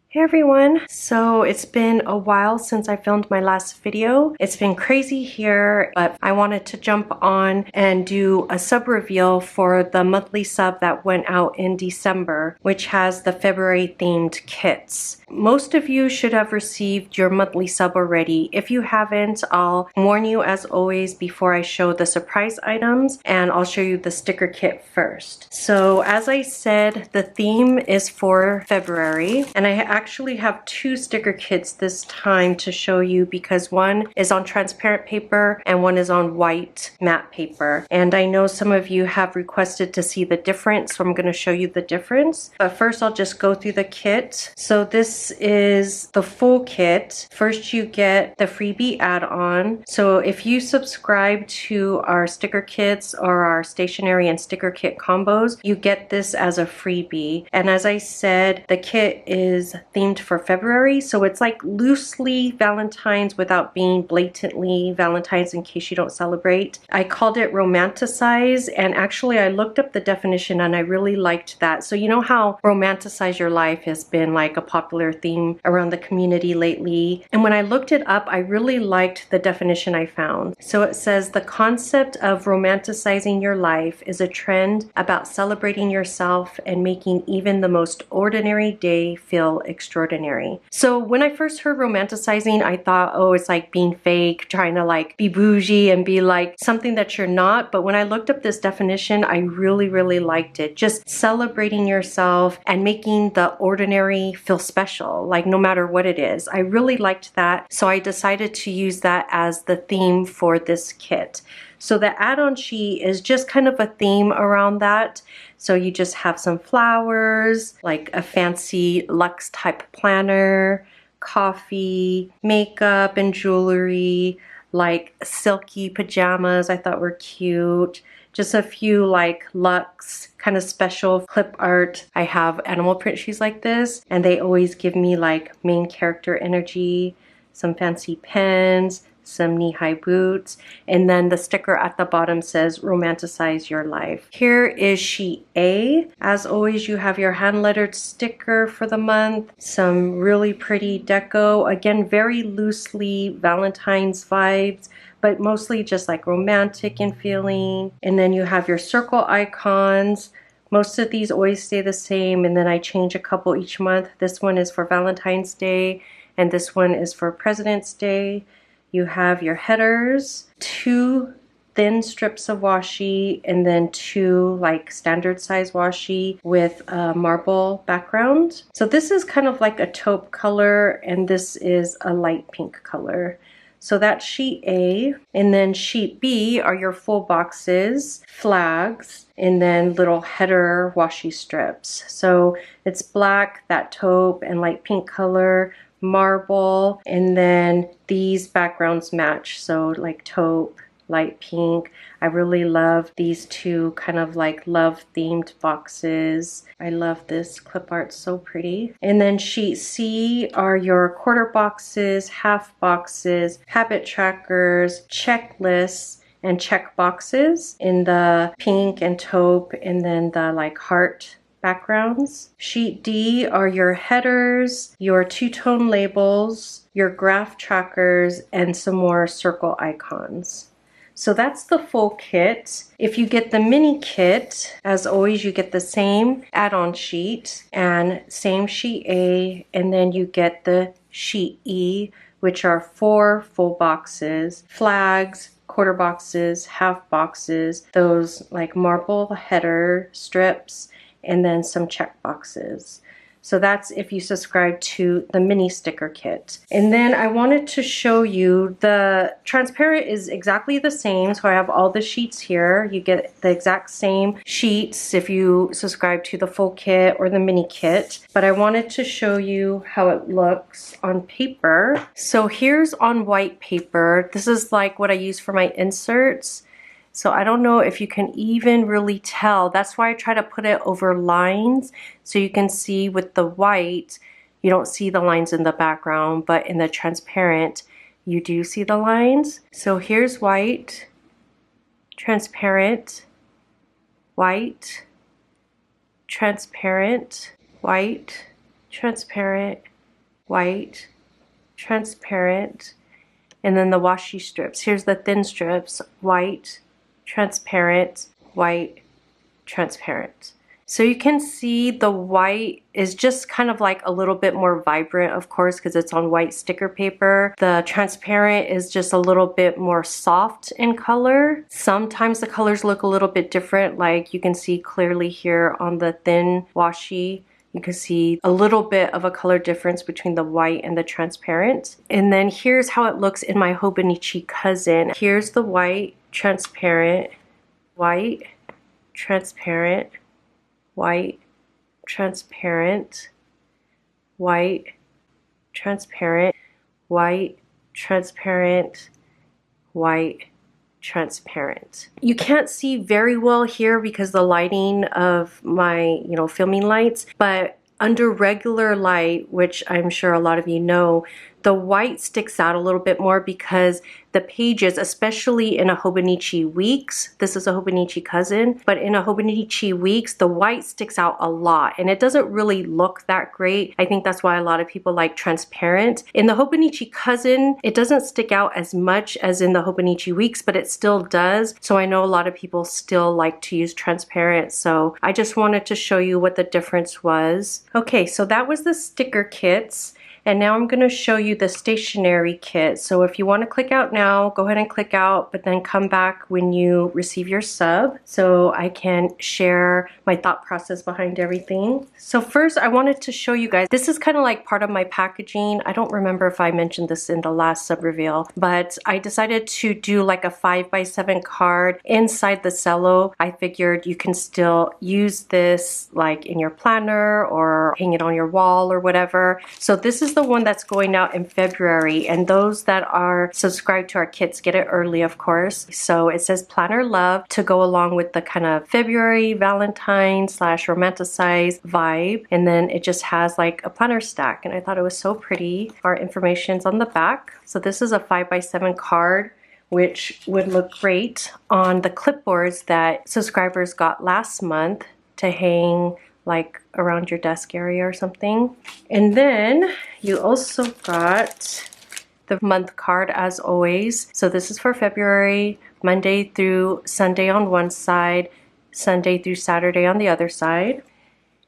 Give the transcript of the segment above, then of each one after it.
Hey everyone! So it's been a while since I filmed my last video. It's been crazy here, but I wanted to jump on and do a sub reveal for the monthly sub that went out in December, which has the February themed kits. Most of you should have received your monthly sub already. If you haven't, I'll warn you as always before I show the surprise items, and I'll show you the sticker kit first. So as I said, the theme is for February, and I actually have two sticker kits this time to show you because one is on transparent paper and one is on white matte paper. And I know some of you have requested to see the difference, so I'm going to show you the difference. But first I'll just go through the kit. So this is the full kit. First you get the freebie add-on. So if you subscribe to our sticker kits or our stationery and sticker kit combos, you get this as a freebie. And as I said, the kit is themed for February, so it's like loosely Valentine's without being blatantly Valentine's in case you don't celebrate. I called it Romanticize, and actually I looked up the definition and I really liked that. So you know how Romanticize your life has been like a popular theme around the community lately, and when I looked it up I really liked the definition I found. So it says the concept of romanticizing your life is a trend about celebrating yourself and making even the most ordinary day feel extraordinary. So when I first heard romanticizing, I thought, oh, it's like being fake, trying to like be bougie and be like something that you're not. But when I looked up this definition, I really liked it. Just celebrating yourself and making the ordinary feel special, like no matter what it is. I really liked that. So I decided to use that as the theme for this kit. So the add-on sheet is just kind of a theme around that. So you just have some flowers, like a fancy luxe type planner, coffee, makeup and jewelry, like silky pajamas I thought were cute. Just a few like luxe kind of special clip art. I have animal print shoes like this, and they always give me like main character energy, some fancy pens, some knee-high boots, and then the sticker at the bottom says romanticize your life. Here is sheet A. As always, you have your hand-lettered sticker for the month, some really pretty deco, again very loosely Valentine's vibes, but mostly just like romantic in feeling. And then you have your circle icons. Most of these always stay the same, and then I change a couple each month. This one is for Valentine's Day, and this one is for President's Day. You have your headers, two thin strips of washi, and then two like standard size washi with a marble background. So this is kind of like a taupe color, and this is a light pink color. So that's sheet A. And then sheet B are your full boxes, flags, and then little header washi strips. So it's black, that taupe, and light pink color, marble, and then these backgrounds match, so like taupe, light pink. I really love these two kind of like love themed boxes. I love this clip art, so pretty. And then sheet C are your quarter boxes, half boxes, habit trackers, checklists, and check boxes in the pink and taupe, and then the like heart backgrounds. Sheet D are your headers, your two-tone labels, your graph trackers, and some more circle icons. So that's the full kit. If you get the mini kit, as always, you get the same add-on sheet and same sheet A, and then you get the sheet E, which are 4 full boxes, flags, quarter boxes, half boxes, those like marble header strips, and then some check boxes. So that's if you subscribe to the mini sticker kit. And then I wanted to show you the transparent is exactly the same. So I have all the sheets here. You get the exact same sheets if you subscribe to the full kit or the mini kit. But I wanted to show you how it looks on paper. So here's on white paper. This is like what I use for my inserts. So I don't know if you can even really tell. That's why I try to put it over lines so you can see with the white, you don't see the lines in the background, but in the transparent, you do see the lines. So here's white, transparent, white, transparent, white, transparent, white, transparent, and then the washi strips. Here's the thin strips, white, transparent, white, transparent. So you can see the white is just kind of like a little bit more vibrant, of course, because it's on white sticker paper. The transparent is just a little bit more soft in color. Sometimes the colors look a little bit different, like you can see clearly here on the thin washi. You can see a little bit of a color difference between the white and the transparent. And then here's how it looks in my Hobonichi Cousin. Here's the white, transparent, white, transparent, white, transparent, white, transparent, white, transparent, white, transparent. You can't see very well here because the lighting of my, filming lights, but under regular light, which I'm sure a lot of you know, the white sticks out a little bit more because the pages, especially in a Hobonichi Weeks, this is a Hobonichi Cousin, but in a Hobonichi Weeks, the white sticks out a lot and it doesn't really look that great. I think that's why a lot of people like transparent. In the Hobonichi Cousin, it doesn't stick out as much as in the Hobonichi Weeks, but it still does. So I know a lot of people still like to use transparent. So I just wanted to show you what the difference was. Okay, so that was the sticker kits. And now I'm going to show you the stationery kit. So if you want to click out now, go ahead and click out, but then come back when you receive your sub so I can share my thought process behind everything. So first I wanted to show you guys, this is kind of like part of my packaging. I don't remember if I mentioned this in the last sub reveal, but I decided to do like a 5x7 card inside the cello. I figured you can still use this like in your planner or hang it on your wall or whatever. So this is the one that's going out in February, and those that are subscribed to our kits get it early, of course. So it says Planner Love to go along with the kind of February Valentine / Romanticize vibe, and then it just has like a planner stack, and I thought it was so pretty. Our information's on the back. So this is a 5x7 card, which would look great on the clipboards that subscribers got last month to hang like around your desk area or something. And then you also got the month card as always. So this is for February, Monday through Sunday on one side, Sunday through Saturday on the other side.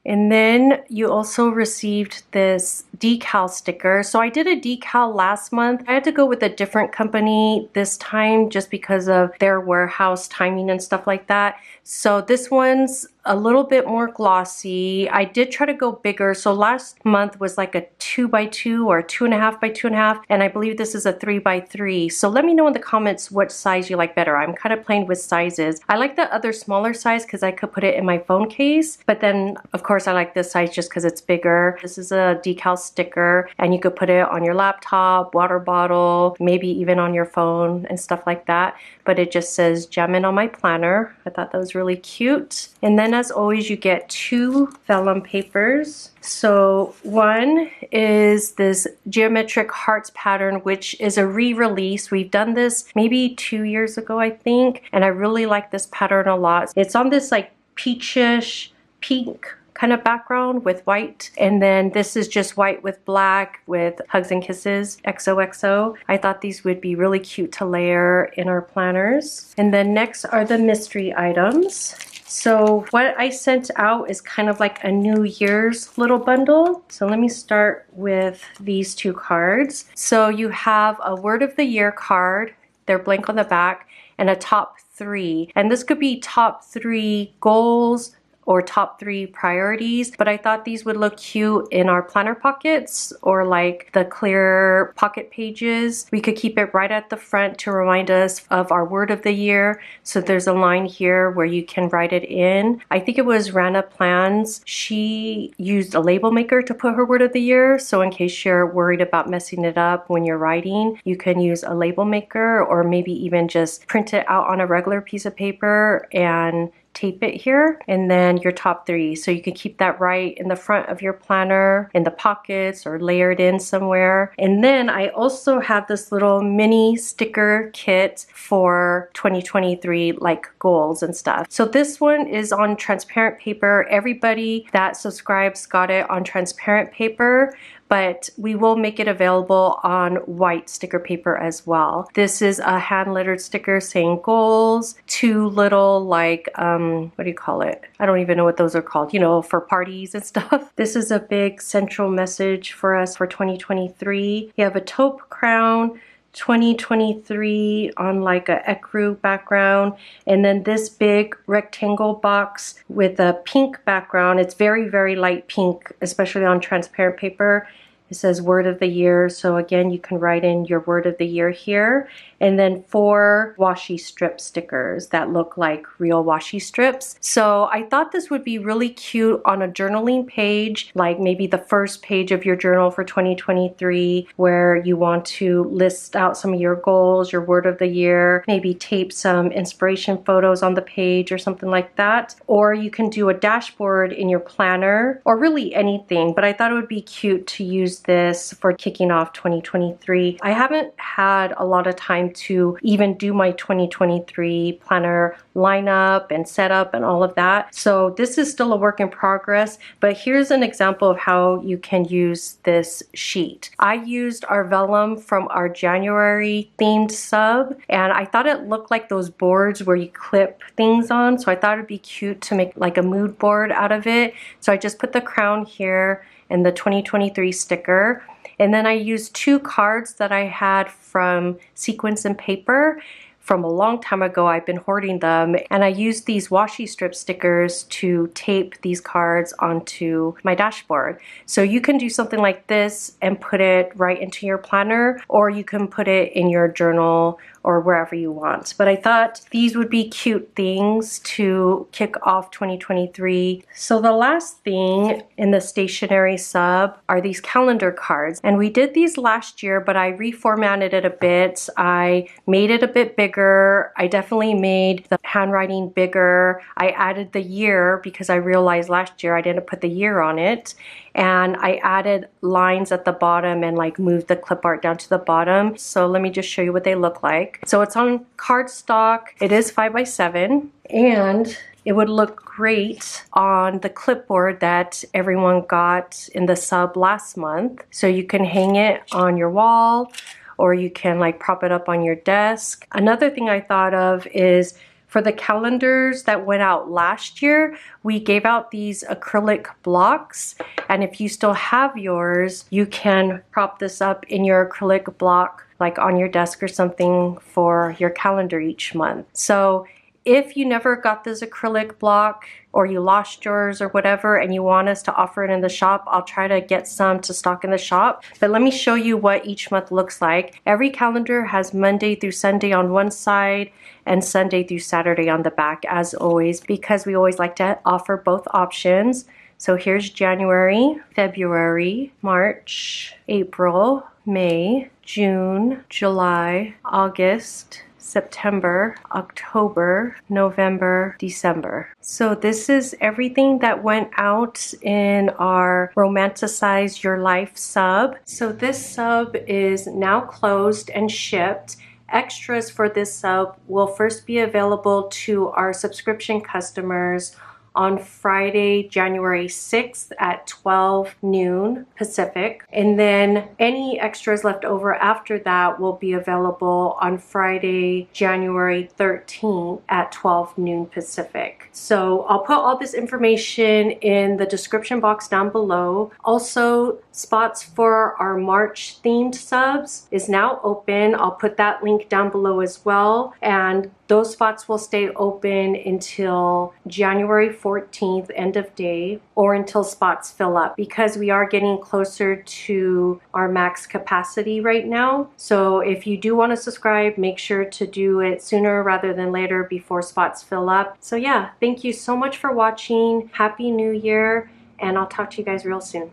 And then you also received this decal sticker. So I did a decal last month. I had to go with a different company this time just because of their warehouse timing and stuff like that. So this one's a little bit more glossy. I did try to go bigger. So last month was like a 2x2 or 2.5x2.5, and I believe this is a 3x3. So let me know in the comments what size you like better. I'm kind of playing with sizes. I like the other smaller size because I could put it in my phone case, but then of course I like this size just because it's bigger. This is a decal sticker and you could put it on your laptop, water bottle, maybe even on your phone and stuff like that. But it just says Jammin' on my planner. I thought that was really cute. And then as always, you get 2 vellum papers. So one is this geometric hearts pattern, which is a re-release. We've done this maybe 2 years ago, I think, and I really like this pattern a lot. It's on this like peachish pink kind of background with white, and then this is just white with black with hugs and kisses XOXO. I thought these would be really cute to layer in our planners. And then next are the mystery items. So what I sent out is kind of like a New Year's little bundle. So let me start with these 2 cards. So you have a word of the year card, they're blank on the back, and a top 3. And this could be top 3 goals or top 3 priorities, but I thought these would look cute in our planner pockets or like the clear pocket pages. We could keep it right at the front to remind us of our word of the year. So there's a line here where you can write it in. I think it was Rana Plans. She used a label maker to put her word of the year. So in case you're worried about messing it up when you're writing, you can use a label maker or maybe even just print it out on a regular piece of paper and tape it here, and then your top 3. So you can keep that right in the front of your planner, in the pockets, or layered in somewhere. And then I also have this little mini sticker kit for 2023, like goals and stuff. So this one is on transparent paper. Everybody that subscribes got it on transparent paper, but we will make it available on white sticker paper as well. This is a hand lettered sticker saying goals, 2 little like, what do you call it? I don't even know what those are called, you know, for parties and stuff. This is a big central message for us for 2023. You have a taupe crown, 2023 on like a ecru background, and then this big rectangle box with a pink background. It's very, very light pink, especially on transparent paper. It says word of the year. So again, you can write in your word of the year here. And then 4 washi strip stickers that look like real washi strips. So I thought this would be really cute on a journaling page, like maybe the first page of your journal for 2023, where you want to list out some of your goals, your word of the year, maybe tape some inspiration photos on the page or something like that. Or you can do a dashboard in your planner, or really anything. But I thought it would be cute to use this for kicking off 2023. I haven't had a lot of time to even do my 2023 planner lineup and setup and all of that. So this is still a work in progress, but here's an example of how you can use this sheet. I used our vellum from our January themed sub, and I thought it looked like those boards where you clip things on. So I thought it'd be cute to make like a mood board out of it. So I just put the crown here and the 2023 sticker. And then I used 2 cards that I had from Sequins and Paper from a long time ago. I've been hoarding them, and I used these washi strip stickers to tape these cards onto my dashboard. So you can do something like this and put it right into your planner, or you can put it in your journal or wherever you want. But I thought these would be cute things to kick off 2023. So the last thing in the stationery sub are these calendar cards. And we did these last year, but I reformatted it a bit. I made it a bit bigger. I definitely made the handwriting bigger. I added the year because I realized last year I didn't put the year on it. And I added lines at the bottom and like moved the clip art down to the bottom. So let me just show you what they look like. So it's on cardstock. It is 5x7, and it would look great on the clipboard that everyone got in the sub last month. So you can hang it on your wall, or you can like prop it up on your desk. Another thing I thought of is for the calendars that went out last year, we gave out these acrylic blocks. And if you still have yours, you can prop this up in your acrylic block, like on your desk or something for your calendar each month. So if you never got this acrylic block, or you lost yours or whatever, and you want us to offer it in the shop, I'll try to get some to stock in the shop. But let me show you what each month looks like. Every calendar has Monday through Sunday on one side and Sunday through Saturday on the back, as always, because we always like to offer both options. So here's January, February, March, April, May, June, July, August, September, October, November, December. So this is everything that went out in our Romanticize Your Life sub. So this sub is now closed and shipped. Extras for this sub will first be available to our subscription customers on Friday, January 6th at 12 noon Pacific. And then any extras left over after that will be available on Friday, January 13th at 12 noon Pacific. So I'll put all this information in the description box down below. Also, spots for our March themed subs is now open. I'll put that link down below as well. And those spots will stay open until January 14th, end of day, or until spots fill up, because we are getting closer to our max capacity right now. So if you do want to subscribe, make sure to do it sooner rather than later before spots fill up. So yeah, thank you so much for watching. Happy New Year, and I'll talk to you guys real soon.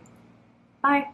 Bye.